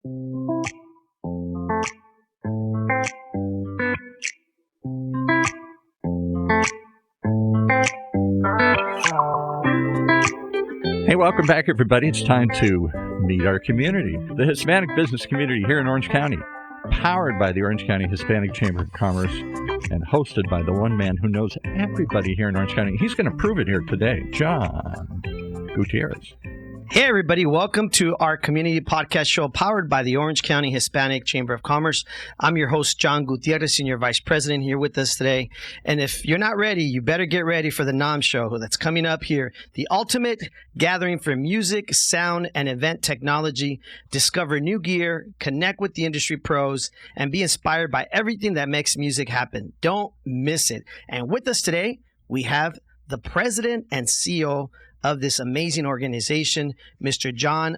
Hey, welcome back, everybody. It's time to meet our community, the Hispanic business community here in Orange County, powered by the Orange County Hispanic Chamber of Commerce and hosted by the one man who knows everybody here in Orange County. He's going to prove it here today, John Gutierrez. Hey, everybody. Welcome to our community podcast show powered by the Orange County Hispanic Chamber of Commerce. I'm your host, John Gutierrez, Senior Vice President, here with us today. And if you're not ready, you better get ready for the NAMM show that's coming up here. The ultimate gathering for music, sound, and event technology. Discover new gear, connect with the industry pros, and be inspired by everything that makes music happen. Don't miss it. And with us today, we have the President and CEO of this amazing organization, Mr. John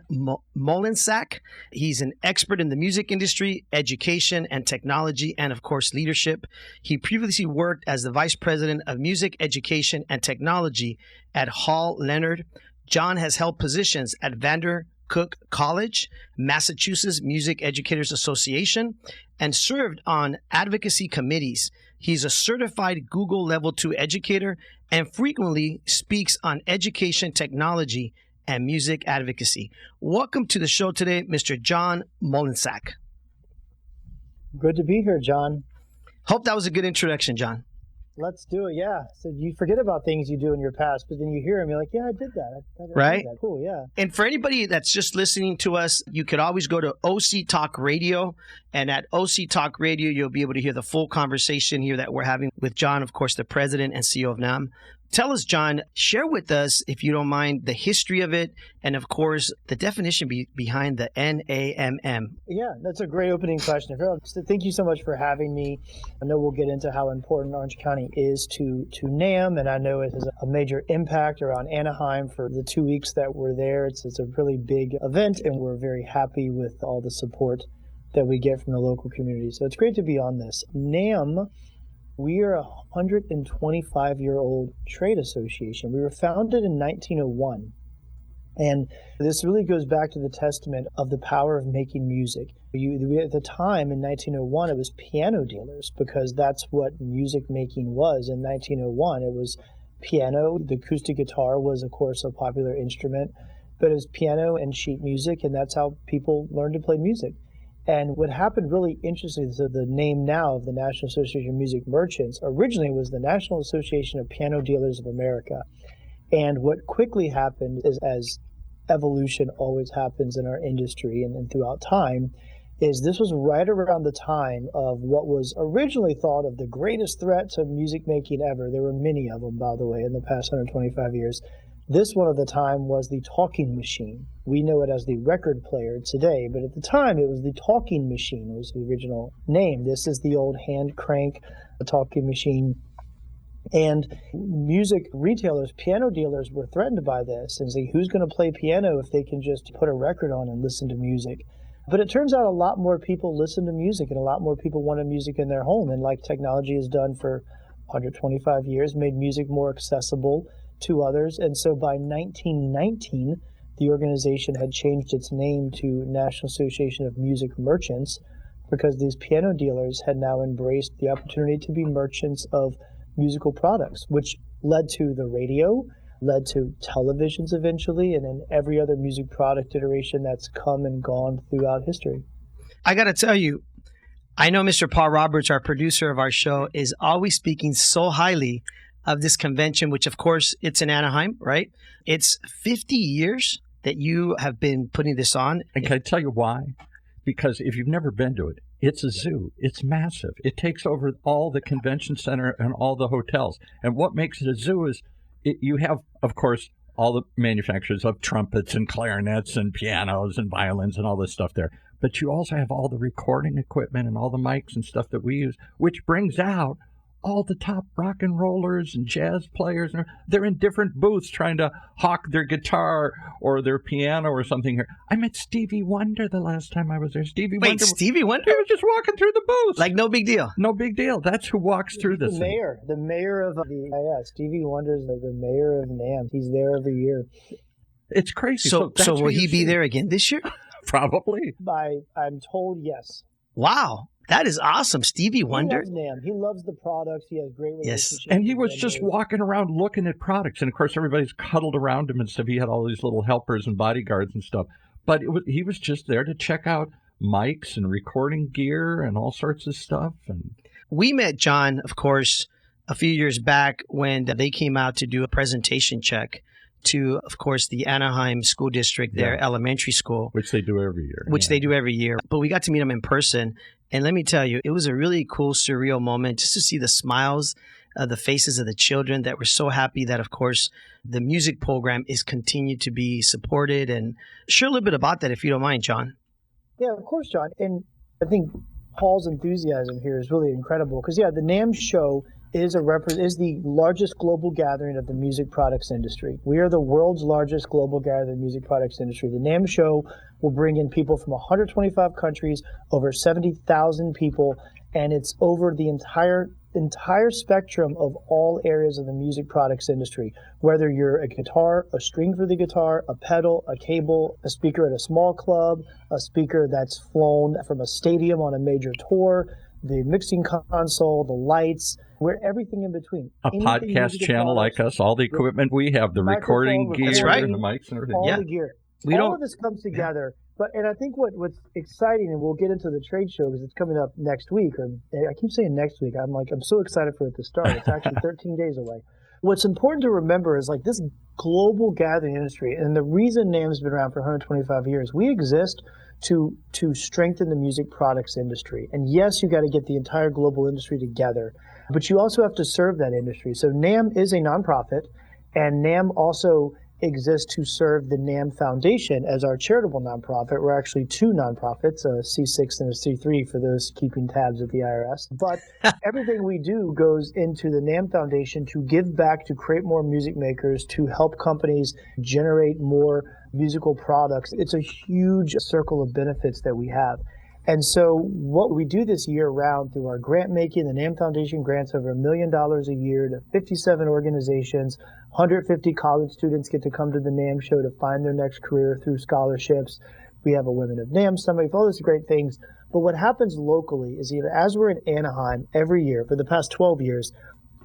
Molensak. He's an expert in the music industry, education and technology, and of course, leadership. He previously worked as the Vice President of Music, Education, and Technology at Hall Leonard. John has held positions at Vandercook College, Massachusetts Music Educators Association, and served on advocacy committees. He's a certified Google Level 2 educator and frequently speaks on education, technology, and music advocacy. Welcome to the show today, Mr. John Molensak. Good to be here, John. Hope that was a good introduction, John. Let's do it, yeah. So you forget about things you do in your past, but then you hear them, you're like, yeah, I did that. I right? Did that. Cool, yeah. And for anybody that's just listening to us, you could always go to OCTalkRadio, and at OCTalkRadio, you'll be able to hear the full conversation here that we're having with John, of course, the President and CEO of NAMM. Tell us, John, share with us, if you don't mind, the history of it and, of course, the definition behind the NAMM. Yeah, that's a great opening question. Thank you so much for having me. I know we'll get into how important Orange County is to NAMM, and I know it has a major impact around Anaheim for the 2 weeks that we're there. It's a really big event, and we're very happy with all the support that we get from the local community. So it's great to be on this. NAMM, we are a 125-year-old trade association. We were founded in 1901. And this really goes back to the testament of the power of making music. At the time, in 1901, it was piano dealers, because that's what music making was. In 1901, it was piano. The acoustic guitar was, of course, a popular instrument, but it was piano and sheet music, and that's how people learned to play music. And what happened really interesting is that the name now of the National Association of Music Merchants originally was the National Association of Piano Dealers of America. And what quickly happened is, as evolution always happens in our industry and throughout time, is this was right around the time of what was originally thought of the greatest threat to music making ever. There were many of them, by the way, in the past 125 years. This one at the time was the talking machine. We know it as the record player today, but at the time it was the talking machine. It was the original name. This is the old hand crank, a talking machine. And music retailers, piano dealers were threatened by this and say, who's going to play piano if they can just put a record on and listen to music? But it turns out a lot more people listen to music, and a lot more people wanted music in their home. And like technology has done for 125 years, made music more accessible to others. And so by 1919, the organization had changed its name to National Association of Music Merchants, because these piano dealers had now embraced the opportunity to be merchants of musical products, which led to the radio, led to televisions eventually, and then every other music product iteration that's come and gone throughout history. I got to tell you, I know Mr. Paul Roberts, our producer of our show, is always speaking so highly of this convention, which of course it's in Anaheim, right? It's 50 years that you have been putting this on. And can I tell you why? Because if you've never been to it, it's a zoo. It's massive. It takes over all the convention center and all the hotels. And what makes it a zoo is you have, of course, all the manufacturers of trumpets and clarinets and pianos and violins and all this stuff there. But you also have all the recording equipment and all the mics and stuff that we use, which brings out all the top rock and rollers and jazz players. They're in different booths trying to hawk their guitar or their piano or something here. I met Stevie Wonder the last time I was there. Stevie Wonder. Stevie Wonder? He was just walking through the booth. Like no big deal. No big deal. That's who walks through this. The mayor of Stevie Wonder's the mayor of NAMM. He's there every year. It's crazy. So will he be there again this year? Probably. I'm told yes. Wow. That is awesome. Stevie Wonder. He loves NAMM. He loves the products. He has great relationships. And he was with just vendors. walking around looking at products. And, of course, everybody's cuddled around him and stuff. He had all these little helpers and bodyguards and stuff. But he was just there to check out mics and recording gear and all sorts of stuff. And we met John, of course, a few years back when they came out to do a presentation check to, of course, the Anaheim school district, their elementary school. Which they do every year. They do every year. But we got to meet them in person. And let me tell you, it was a really cool, surreal moment just to see the smiles, the faces of the children that were so happy that, of course, the music program is continued to be supported. And share a little bit about that, if you don't mind, John. Yeah, of course, John. And I think Paul's enthusiasm here is really incredible because, the NAMM show is the largest global gathering of the music products industry. We are the world's largest global gathering of the music products industry. The NAMM show will bring in people from 125 countries, over 70,000 people, and it's over the entire spectrum of all areas of the music products industry. Whether you're a guitar, a string for the guitar, a pedal, a cable, a speaker at a small club, a speaker that's flown from a stadium on a major tour, the mixing console, the lights, everything in between. A podcast channel like us, all the equipment we have, the recording gear, That's right. and the mics and everything. All the gear. All of this comes together. And I think what's exciting, and we'll get into the trade show because it's coming up next week, or I keep saying next week. I'm so excited for it to start. It's actually 13 days away. What's important to remember is this global gathering industry, and the reason NAMM's been around for 125 years, we exist to strengthen the music products industry. And yes, you got to get the entire global industry together, but you also have to serve that industry. So NAMM is a nonprofit, and NAMM also exists to serve the NAMM Foundation as our charitable nonprofit. We're actually two nonprofits, a C6 and a C3 for those keeping tabs at the IRS. But everything we do goes into the NAMM Foundation to give back, to create more music makers, to help companies generate more musical products. It's a huge circle of benefits that we have. And so what we do this year round through our grant making, the NAMM Foundation grants over $1 million a year to 57 organizations. 150 college students get to come to the NAMM show to find their next career through scholarships. We have a Women of NAMM Summit, all these great things. But what happens locally is, as we're in Anaheim every year for the past 12 years,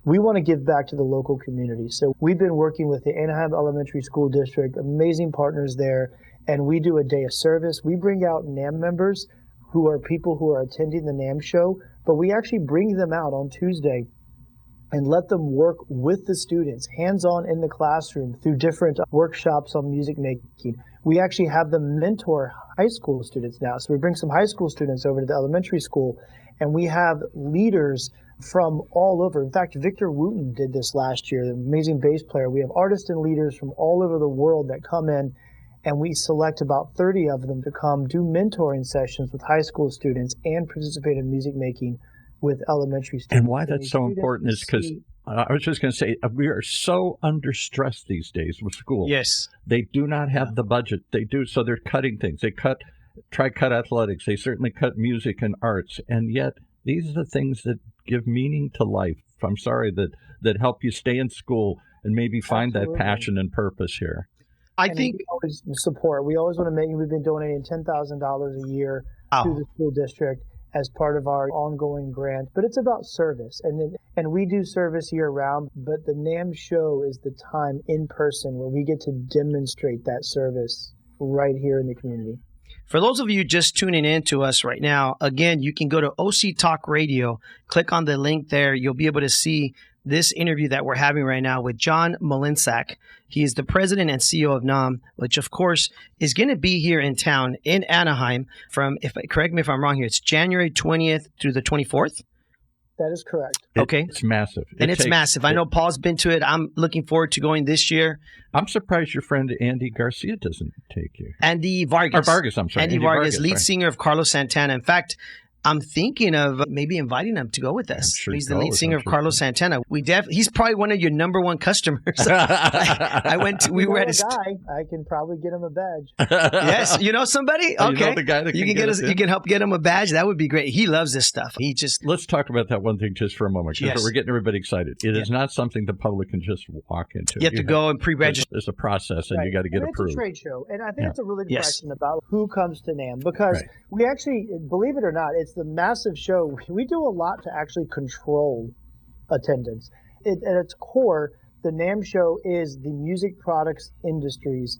we want to give back to the local community. So we've been working with the Anaheim Elementary School District, amazing partners there, and we do a day of service. We bring out NAMM members who are people who are attending the NAMM show, but we actually bring them out on Tuesday and let them work with the students, hands-on in the classroom through different workshops on music making. We actually have them mentor high school students now. So we bring some high school students over to the elementary school, and we have leaders from all over. In fact, Victor Wooten did this last year, the amazing bass player. We have artists and leaders from all over the world that come in, and we select about 30 of them to come do mentoring sessions with high school students and participate in music making with elementary students. And why that's so important is because I was just going to say, we are so under stress these days with school. Yes. They do not have the budget. They do, so they're cutting things. They try cut athletics. They certainly cut music and arts. And yet, these are the things that give meaning to life. I'm sorry, that help you stay in school and maybe find that passion and purpose here. I think we always support. We always want to we've been donating $10,000 a year to the school district as part of our ongoing grant, but it's about service, and we do service year round, but the NAMM show is the time in person where we get to demonstrate that service right here in the community. For those of you just tuning in to us right now, again, you can go to OCTalkRadio, click on the link there. You'll be able to see this interview that we're having right now with John Malinczak. He is the president and CEO of NAMM, which of course is going to be here in town in Anaheim from, correct me if I'm wrong here, it's January 20th through the 24th? That is correct. Okay. It's massive. It's massive. I know Paul's been to it. I'm looking forward to going this year. I'm surprised your friend Andy Garcia doesn't take you. Andy Vargas. Or Vargas, I'm sorry. Andy Vargas, lead singer of Carlos Santana. In fact, I'm thinking of maybe inviting him to go with us. Sure He's the lead singer of Carlos he Santana. He's probably one of your number one customers. We were at his guy. I can probably get him a badge. Yes, you know somebody? Oh, Okay. you know the guy that you can help get him a badge. That would be great. He loves this stuff. Let's talk about that one thing just for a moment, because Yes. we're getting everybody excited. It is not something the public can just walk into. You have to go and pre-register. There's a process, and Right. you got to get and approved. It's a trade show, and I think Yeah. it's a really good Yes. question about who comes to NAMM, because Right. we actually, believe it or not, it's the massive show. We do a lot to actually control attendance. At its core, the NAMM show is the music products industry's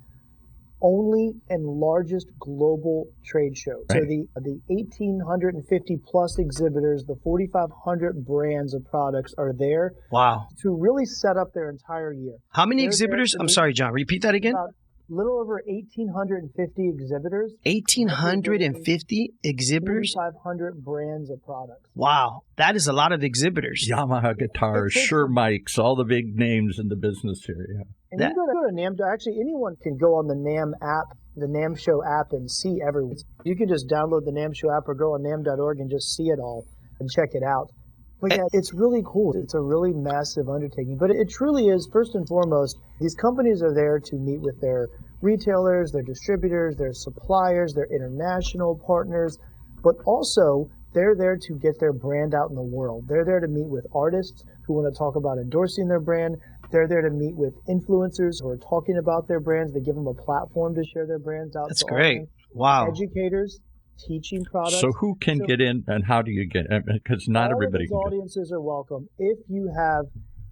only and largest global trade show. Right. So the 1,850 plus exhibitors, the 4,500 brands of products are there Wow. to really set up their entire year. How many They're there exhibitors? to I'm meet sorry, John. Repeat that again. About a little over 1,850 exhibitors. 1,850 exhibitors? 4,500 brands of products. Wow. That is a lot of exhibitors. Yamaha guitars, It takes Shure mics, all the big names in the business here. Yeah. And you go to NAMM, actually anyone can go on the NAMM app, the NAMM Show app, and see everyone. You can just download the NAMM Show app or go on NAMM.org and just see it all and check it out. But yeah, it's really cool. It's a really massive undertaking. But it truly is, first and foremost, these companies are there to meet with their retailers, their distributors, their suppliers, their international partners, but also they're there to get their brand out in the world. They're there to meet with artists who want to talk about endorsing their brand. They're there to meet with influencers who are talking about their brands. They give them a platform to share their brands out. That's to great. audience. Wow. Educators, teaching products. So who can get in, and how do you get in? Because not everybody can All get in. audiences are welcome if you have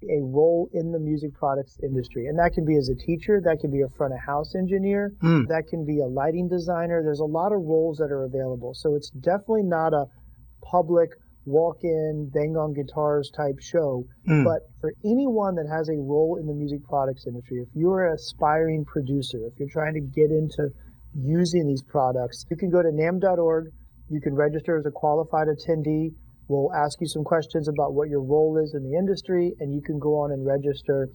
a role in the music products industry. And that can be as a teacher, that can be a front of house engineer, that can be a lighting designer. There's a lot of roles that are available. So it's definitely not a public walk-in, bang on guitars type show. But for anyone that has a role in the music products industry, if you're an aspiring producer, if you're trying to get into using these products, you can go to NAMM.org. You can register as a qualified attendee. We'll ask you some questions about what your role is in the industry, and you can go on and register,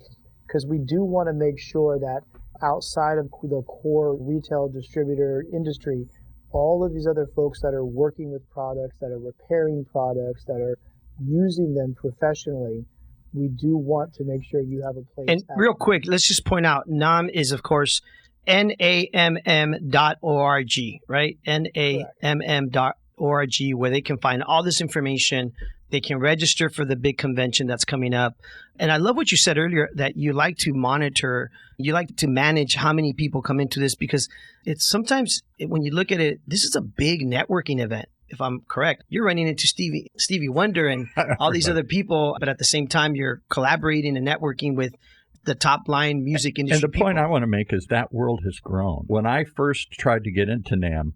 because we do want to make sure that outside of the core retail distributor industry, all of these other folks that are working with products, that are repairing products, that are using them professionally, we do want to make sure you have a place. And real quick, let's just point out, NAMM is, of course, NAMM.org, right? NAMM.org, where they can find all this information. They can register for the big convention that's coming up. And I love what you said earlier, that you like to monitor, you like to manage how many people come into this, because it's sometimes, when you look at it, this is a big networking event. If I'm correct, you're running into Stevie Wonder and all these other people, but at the same time, you're collaborating and networking with the top line music industry. And the point I want to make is that world has grown. When I first tried to get into NAMM,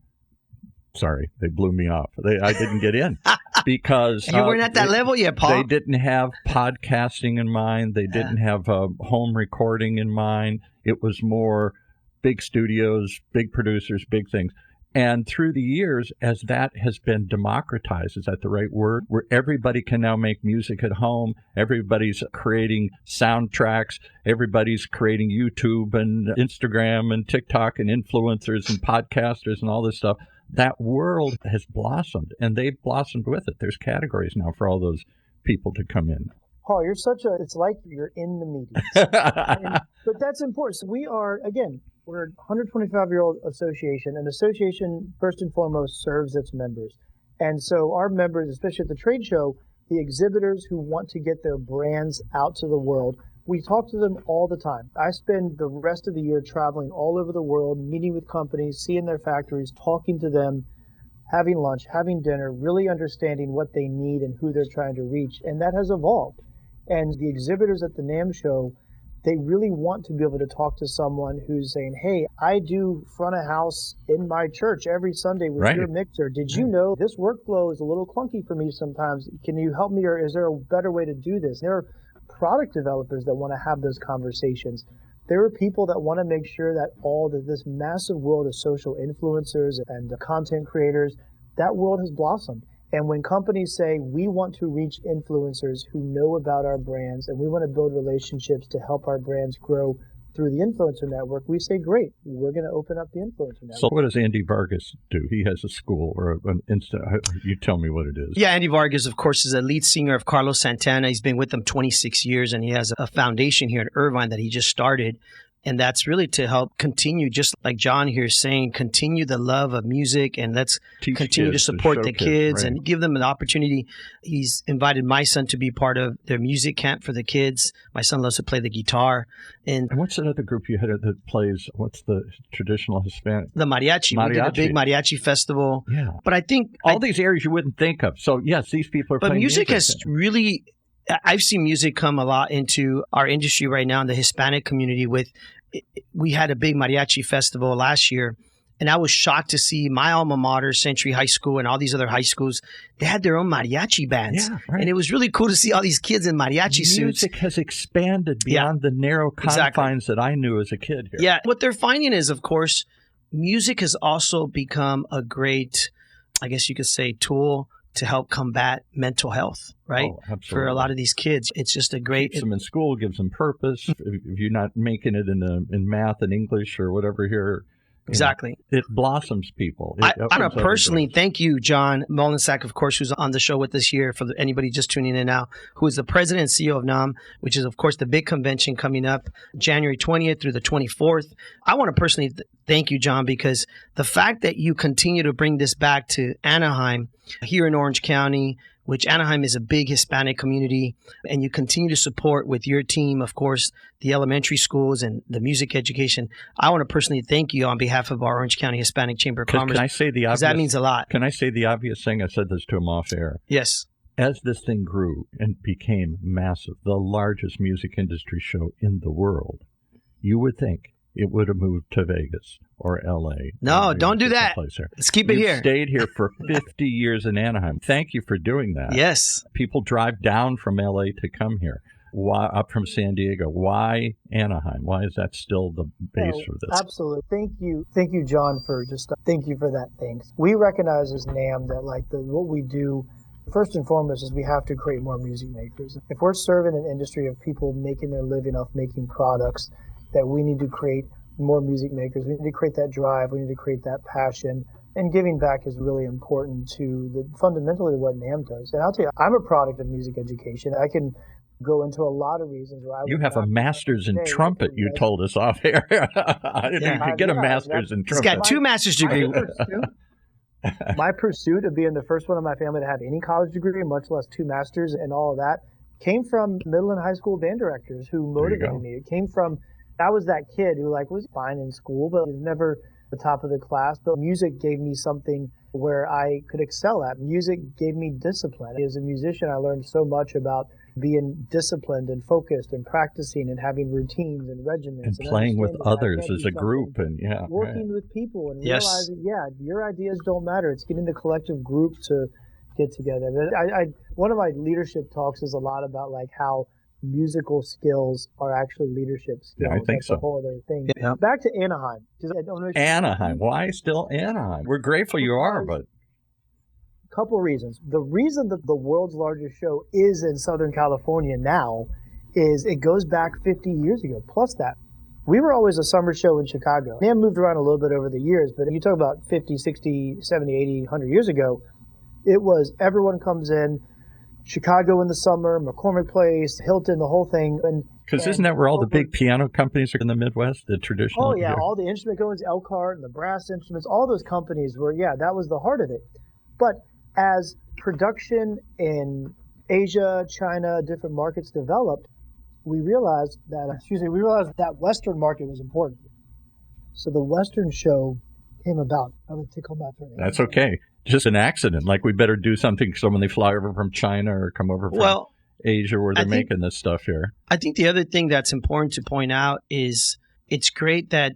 sorry, they blew me off. I didn't get in because you weren't at that level yet, Paul. They didn't have podcasting in mind. They didn't have home recording in mind. It was more big studios, big producers, big things. And through the years, as that has been democratized, is that the right word? Where everybody can now make music at home. Everybody's creating soundtracks. Everybody's creating YouTube and Instagram and TikTok and influencers and podcasters and all this stuff. That world has blossomed, and they've blossomed with it. There's categories now for all those people to come in. Paul, it's like you're in the meetings. But that's important. So we are, again, we're a 125-year-old association. An association, first and foremost, serves its members. And so our members, especially at the trade show, the exhibitors who want to get their brands out to the world, we talk to them all the time. I spend the rest of the year traveling all over the world, meeting with companies, seeing their factories, talking to them, having lunch, having dinner, really understanding what they need and who they're trying to reach. And that has evolved. And the exhibitors at the NAMM show, they really want to be able to talk to someone who's saying, hey, I do front of house in my church every Sunday with your mixer. Did you know this workflow is a little clunky for me sometimes? Can you help me, or is there a better way to do this? There are product developers that want to have those conversations. There are people that want to make sure that this massive world of social influencers and content creators, that world has blossomed. And when companies say, we want to reach influencers who know about our brands and we want to build relationships to help our brands grow through the Influencer Network, we say, great, we're going to open up the Influencer Network. So what does Andy Vargas do? He has a school or an you tell me what it is. Yeah, Andy Vargas, of course, is a lead singer of Carlos Santana. He's been with them 26 years, and he has a foundation here in Irvine that he just started. And that's really to help continue, just like John here is saying, continue the love of music, and let's continue to support the kids and give them an opportunity. He's invited my son to be part of their music camp for the kids. My son loves to play the guitar. And what's that other group you had that plays, what's the traditional Hispanic? The mariachi. We did a big mariachi festival. Yeah. But I think all these areas you wouldn't think of. So yes, these people are playing music. But music has really, I've seen music come a lot into our industry right now in the Hispanic community. We had a big mariachi festival last year, and I was shocked to see my alma mater, Century High School, and all these other high schools, they had their own mariachi bands. Yeah, right. And it was really cool to see all these kids in mariachi suits. Music has expanded beyond the narrow confines that I knew as a kid here. Yeah. What they're finding is, of course, music has also become a great, I guess you could say, tool to help combat mental health, right? Oh, absolutely. For a lot of these kids. It's just a great... Keeps them in school, gives them purpose. If you're not making it in math and English or whatever here... Exactly. It blossoms people. I want to personally thank you, John Molensack, of course, who's on the show with us here, for anybody just tuning in now, who is the president and CEO of NAMM, which is, of course, the big convention coming up January 20th through the 24th. I want to personally thank you, John, because the fact that you continue to bring this back to Anaheim here in Orange County, which Anaheim is a big Hispanic community, and you continue to support with your team, of course, the elementary schools and the music education. I want to personally thank you on behalf of our Orange County Hispanic Chamber of Commerce. Can I say the obvious? That means a lot. Can I say the obvious thing? I said this to him off air. Yes. As this thing grew and became massive, the largest music industry show in the world, you would think it would have moved to Vegas or L.A. No, don't do that. Let's keep it here. You stayed here for 50 years in Anaheim. Thank you for doing that. Yes. People drive down from L.A. to come here. Why up from San Diego? Why Anaheim? Why is that still the base for this? Absolutely. Thank you, John, thank you for that. Thanks. We recognize as NAMM that what we do, first and foremost, is we have to create more music makers. If we're serving an industry of people making their living off making products, that we need to create more music makers. We need to create that drive. We need to create that passion. And giving back is really important to fundamentally what NAMM does. And I'll tell you, I'm a product of music education. I can go into a lot of reasons why you have a master's in trumpet. You told us off air. I didn't think you could get a master's in trumpet. He's got 2 master's degrees. My pursuit of being the first one in my family to have any college degree, much less 2 masters and all of that, came from middle and high school band directors who motivated me. It came from, I was that kid who was fine in school, but was never the top of the class. But music gave me something where I could excel at. Music gave me discipline. As a musician, I learned so much about being disciplined and focused and practicing and having routines and regimens. And playing with others as a group and working with people and realizing, your ideas don't matter. It's getting the collective group to get together. One of my leadership talks is a lot about how musical skills are actually leadership skills. Yeah, I think That's so. a whole other thing. Yeah. Back to Anaheim. Anaheim. Why still Anaheim? We're grateful you are, but... Couple reasons. The reason that the world's largest show is in Southern California now is it goes back 50 years ago. Plus that, we were always a summer show in Chicago. NAMM moved around a little bit over the years, but you talk about 50, 60, 70, 80, 100 years ago, it was everyone comes in, Chicago in the summer, McCormick Place, Hilton, the whole thing. Because isn't that where all the big piano companies are in the Midwest, the traditional? Oh, yeah, all the instrument companies, Elkhart and the brass instruments, all those companies were, that was the heart of it. But as production in Asia, China, different markets developed, we realized that Western market was important. So the Western show came about. I would tickle my throat. That's okay. Just an accident. We better do something so when they fly over from China or come over from Asia where they're making this stuff here. I think the other thing that's important to point out is it's great that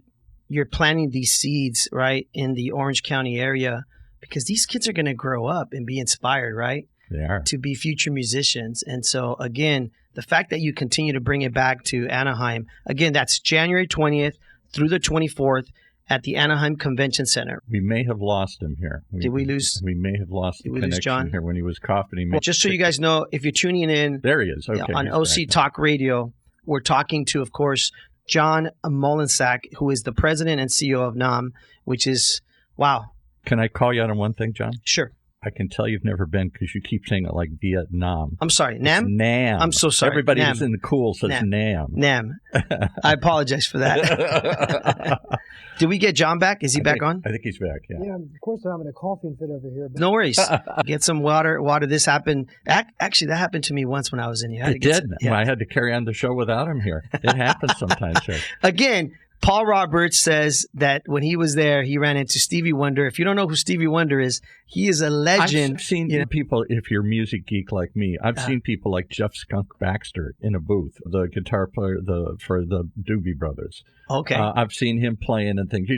you're planting these seeds, right, in the Orange County area, because these kids are going to grow up and be inspired, right? They are. To be future musicians. And so, again, the fact that you continue to bring it back to Anaheim, again, that's January 20th through the 24th at the Anaheim Convention Center. We may have lost him here. Did we lose? We may have lost the connection here when he was coughing. Just so you guys know, if you're tuning in there he is. Okay, on OCTalkRadio, we're talking to, of course, John Molensack, who is the president and CEO of NAMM, which is, wow. Can I call you out on one thing, John? Sure. I can tell you've never been because you keep saying it like Vietnam. I'm sorry, NAMM? It's NAMM. I'm so sorry. Everybody NAMM. who's in the cool says NAMM. NAMM. I apologize for that. Did we get John back? Is he back on? I think he's back, yeah. Yeah, of course I'm having a coughing fit over here. But No worries. Get some water. This happened. Actually, that happened to me once when I was in here. It did. Well, I had to carry on the show without him here. It happens sometimes, sir. Again, Paul Roberts says that when he was there, he ran into Stevie Wonder. If you don't know who Stevie Wonder is, he is a legend. I've seen people, if you're a music geek like me, I've seen people like Jeff Skunk Baxter in a booth, the guitar player for the Doobie Brothers. Okay. I've seen him playing and things.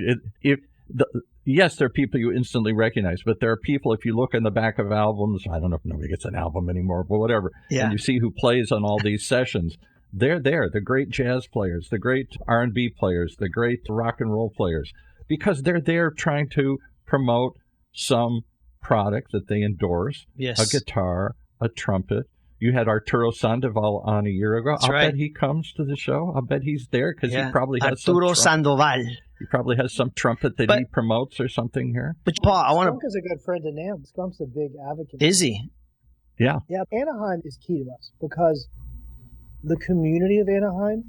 Yes, there are people you instantly recognize, but there are people, if you look in the back of albums, I don't know if nobody gets an album anymore, but whatever, and you see who plays on all these sessions, they're there, the great jazz players, the great R&B players, the great rock and roll players, because they're there trying to promote some product that they endorse, a guitar, a trumpet. You had Arturo Sandoval on a year ago. That's I'll right. bet he comes to the show. I'll bet he's there because he probably has Arturo Sandoval. He probably has some trumpet that he promotes or something here. But Paul, I want to. Skunk is a good friend of NAMM. Skunk's a big advocate. Is he? Yeah. Yeah, Anaheim is key to us because the community of Anaheim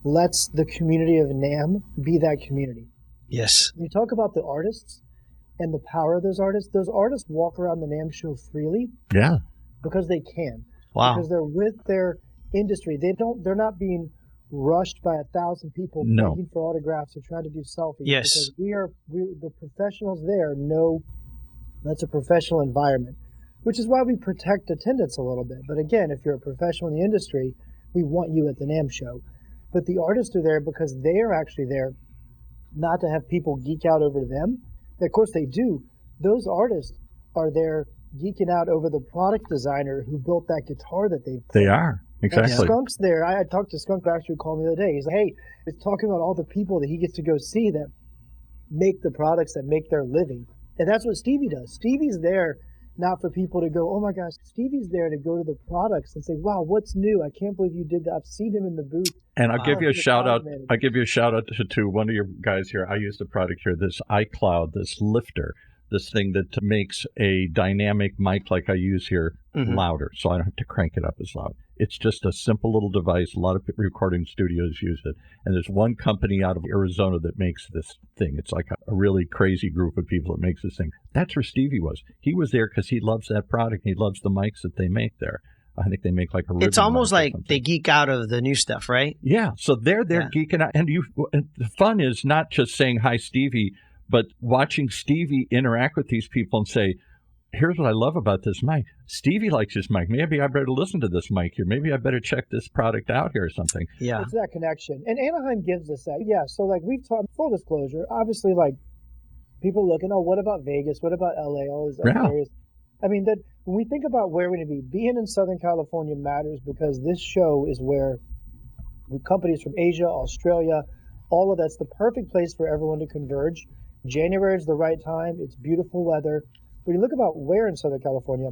lets the community of NAMM be that community. Yes. When you talk about the artists and the power of those artists walk around the NAMM show freely. Yeah. Because they can. Wow. Because they're with their industry. They're not being rushed by 1,000 people begging for autographs or trying to do selfies. Yes. Because the professionals there know that's a professional environment, which is why we protect attendance a little bit. But again, if you're a professional in the industry, we want you at the NAMM show. But the artists are there because they are actually there not to have people geek out over them. Of course they do. Those artists are there geeking out over the product designer who built that guitar that they played. They are. Exactly. And Skunk's there. I talked to Skunk Baxter, who called me the other day. He's like, hey, he's talking about all the people that he gets to go see that make the products that make their living. And that's what Stevie does. Stevie's there not for people to go, oh my gosh, Stevie's there to go to the products and say, wow, what's new? I can't believe you did that. I've seen him in the booth. And I'll give you a shout out. I'll give you a shout out to one of your guys here. I use the product here, this iCloud, this lifter, this thing that makes a dynamic mic like I use here louder, so I don't have to crank it up as loud. It's just a simple little device. A lot of recording studios use it. And there's one company out of Arizona that makes this thing. It's like a really crazy group of people that makes this thing. That's where Stevie was. He was there because he loves that product. He loves the mics that they make there. I think they make like a ribbon. It's almost like they geek out of the new stuff, right? Yeah. So they're geeking out. And the fun is not just saying, hi, Stevie, but watching Stevie interact with these people and say, here's what I love about this mic. Stevie likes this mic. Maybe I better listen to this mic here. Maybe I better check this product out here or something. Yeah. It's that connection. And Anaheim gives us that. Yeah. So like we've talked, full disclosure, obviously like people looking, oh, what about Vegas? What about LA? All these other areas. I mean, that when we think about where we're going to be, being in Southern California matters because this show is where companies from Asia, Australia, all of that's the perfect place for everyone to converge. January is the right time. It's beautiful weather. When you look about where in Southern California,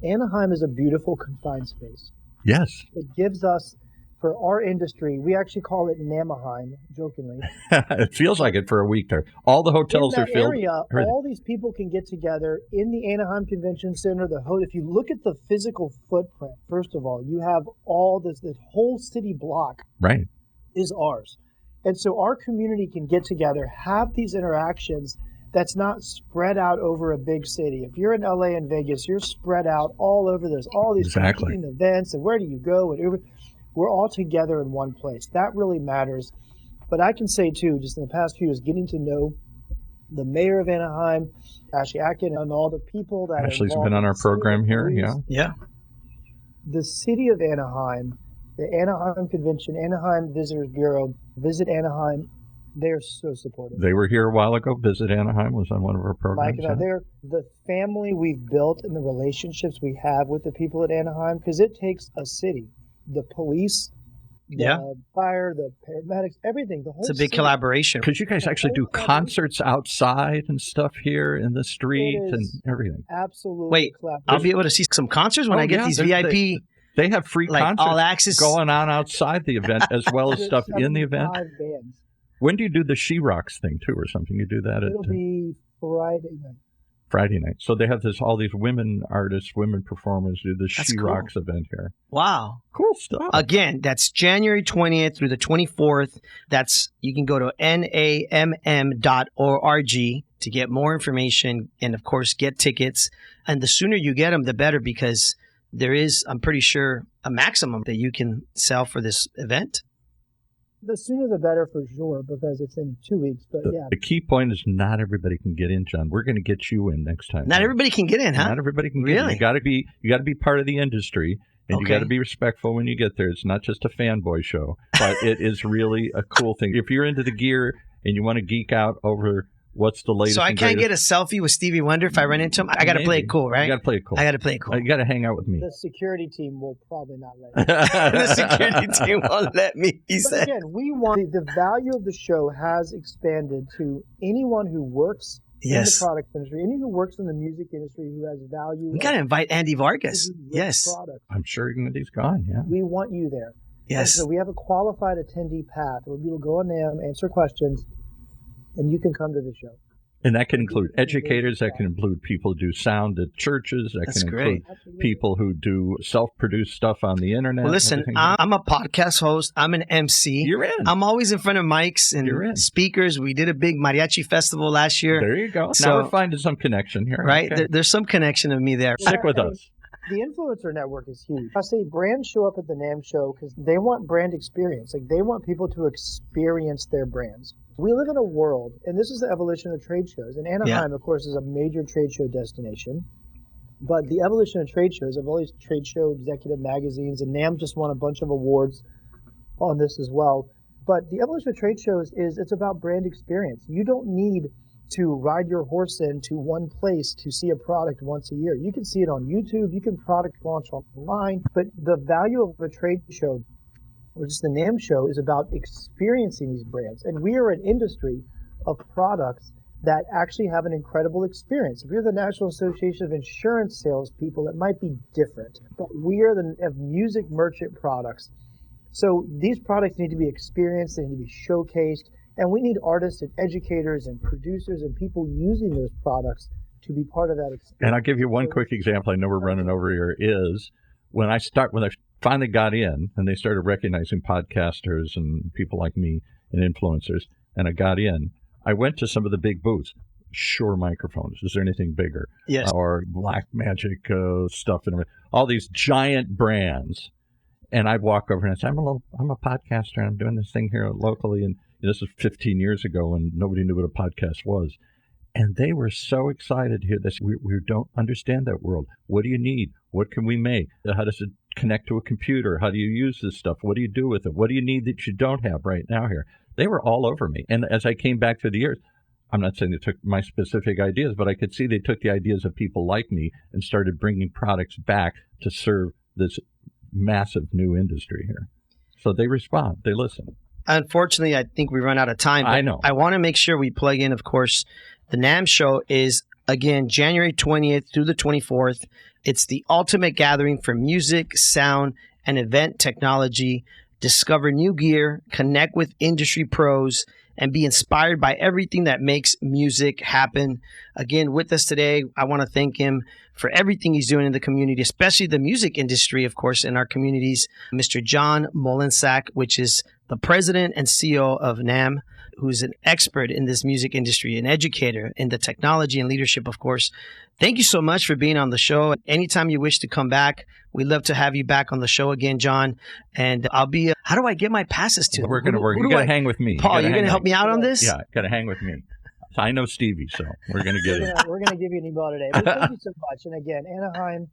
Anaheim is a beautiful confined space. Yes. It gives us, for our industry, we actually call it Namaheim, jokingly. It feels like it for a week there. All the hotels in are that filled. Area, all these people can get together in the Anaheim Convention Center. If you look at the physical footprint, first of all, you have all this whole city block is ours. And so our community can get together, have these interactions that's not spread out over a big city. If you're in LA and Vegas, you're spread out all over. There's all these competing events, and where do you go? And we're all together in one place. That really matters. But I can say, too, just in the past few years, getting to know the mayor of Anaheim, Ashley Atkin, and all the people that Ashley's been on our program here, Yeah. The city of Anaheim, the Anaheim Convention, Anaheim Visitors Bureau, Visit Anaheim, they're so supportive. They were here a while ago. Visit Anaheim was on one of our programs. Mike and they're the family we've built and the relationships we have with the people at Anaheim, because it takes a city, the police, the fire, the paramedics, everything. The whole It's a big city. collaboration. Because you guys actually do concerts outside and stuff here in the street and everything. Absolutely. Wait, I'll be able to see some concerts when I get these VIP. They have free like concerts all access going on outside the event as well as stuff in the event. 75 bands. When do you do the She Rocks thing too, or something? You do that It'll be Friday night. Friday night. So they have all these women artists, women performers do the That's She cool. Rocks event here. Wow. Cool stuff. Again, that's January 20th through the 24th. You can go to NAMM.org to get more information and, of course, get tickets. And the sooner you get them, the better, because there is, I'm pretty sure, a maximum that you can sell for this event. The sooner the better for sure, because it's in 2 weeks. But yeah. The key point is not everybody can get in, John. We're going to get you in next time. Not everybody can get in, huh? Not everybody can get in. Really? You got to be part of the industry, and you got to be respectful when you get there. It's not just a fanboy show, but it is really a cool thing. If you're into the gear and you want to geek out over what's the latest. So I can't get a selfie with Stevie Wonder if I run into him? I got to play it cool, right? You got to play it cool. I got to play it cool. You got to hang out with me. The security team will probably not let you. The security team won't let me, he But said. again, we want the value of the show has expanded to anyone who works in the product industry, anyone who works in the music industry who has value. We got to invite Andy Vargas. Yes. Product. I'm sure he's gone, yeah. We want you there. Yes. And so we have a qualified attendee path where people go on NAMM, answer questions, and you can come to the show. And that can include educators, that can include people who do sound at churches, that can include people who do self-produced stuff on the internet. Well, listen, I'm a podcast host. I'm an MC. You're in. I'm always in front of mics and speakers. We did a big mariachi festival last year. There you go. So, now we're finding some connection here. Right? Okay. There's some connection of me there. Stick with us. The influencer network is huge. I say brands show up at the NAMM show because they want brand experience. Like they want people to experience their brands. We live in a world, and this is the evolution of trade shows. And Anaheim, of course, is a major trade show destination. But the evolution of trade shows, of all these trade show executive magazines, and NAMM just won a bunch of awards on this as well. But the evolution of trade shows it's about brand experience. You don't need to ride your horse into one place to see a product once a year. You can see it on YouTube. You can product launch online. But the value of a trade show, or just the NAMM show, is about experiencing these brands. And we are an industry of products that actually have an incredible experience. If you're the National Association of Insurance Salespeople, it might be different. But we are of music merchant products. So these products need to be experienced, they need to be showcased, and we need artists and educators and producers and people using those products to be part of that experience. And I'll give you one quick example. I know we're running over here. Is when I finally got in and they started recognizing podcasters and people like me and influencers, and I got in, I went to some of the big booths. Shure microphones. Is there anything bigger? Yes. Or Black Magic stuff and all these giant brands. And I'd walk over and I'd say, I'm a podcaster and I'm doing this thing here locally. And this was 15 years ago when nobody knew what a podcast was. And they were so excited to hear this. We don't understand that world. What do you need? What can we make? How does it connect to a computer? How do you use this stuff? What do you do with it? What do you need that you don't have right now here? They were all over me. And as I came back through the years, I'm not saying they took my specific ideas, but I could see they took the ideas of people like me and started bringing products back to serve this massive new industry here. So they respond. They listen. Unfortunately, I think we run out of time. I know. I want to make sure we plug in, of course, the NAMM show is, again, January 20th through the 24th. It's the ultimate gathering for music, sound, and event technology. Discover new gear, connect with industry pros, and be inspired by everything that makes music happen. Again, with us today, I want to thank him for everything he's doing in the community, especially the music industry, of course, in our communities. Mr. John Molensack, which is the president and CEO of NAMM, who's an expert in this music industry, an educator in the technology and leadership, of course. Thank you so much for being on the show. Anytime you wish to come back, we'd love to have you back on the show again, John. And I'll be, how do I get my passes to? We're going to work. You got to hang with me. Paul, you're going to help me out on this? Yeah, got to hang with me. I know Stevie, so we're going to get it. We're going to give you an email today. But thank you so much. And again, Anaheim,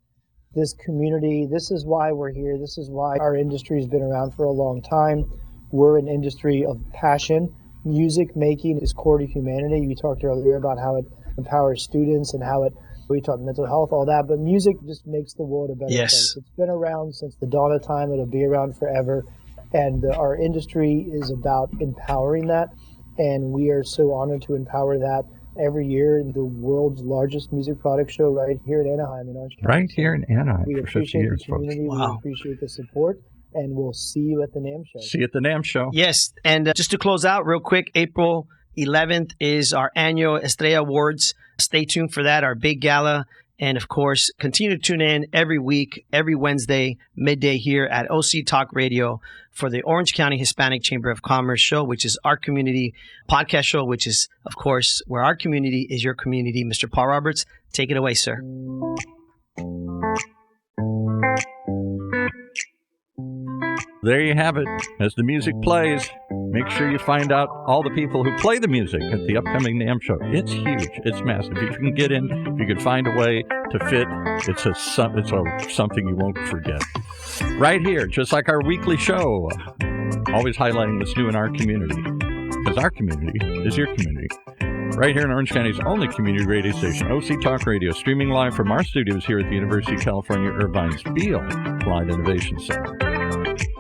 this community, this is why we're here. This is why our industry has been around for a long time. We're an industry of passion. Music making is core to humanity. You talked earlier about how it empowers students and how we talked mental health, all that, but music just makes the world a better place. It's been around since the dawn of time. It'll be around forever. And our industry is about empowering that. And we are so honored to empower that every year the world's largest music product show right here in Anaheim in Orange County. Right here in Anaheim We for 50 appreciate years, the community. folks. Wow. We appreciate the support, and we'll see you at the NAMM show. See you at the NAMM show. Yes, and just to close out real quick, April 11th is our annual Estrella Awards. Stay tuned for that, our big gala. And of course, continue to tune in every week, every Wednesday, midday here at OC Talk Radio for the Orange County Hispanic Chamber of Commerce show, which is our community podcast show, which is, of course, where our community is your community. Mr. Paul Roberts, take it away, sir. There you have it. As the music plays, make sure you find out all the people who play the music at the upcoming NAMM show. It's huge. It's massive. If you can get in, if you can find a way to fit, it's something you won't forget. Right here, just like our weekly show, always highlighting what's new in our community, because our community is your community. Right here in Orange County's only community radio station, OC Talk Radio, streaming live from our studios here at the University of California, Irvine's Beale Applied Innovation Center.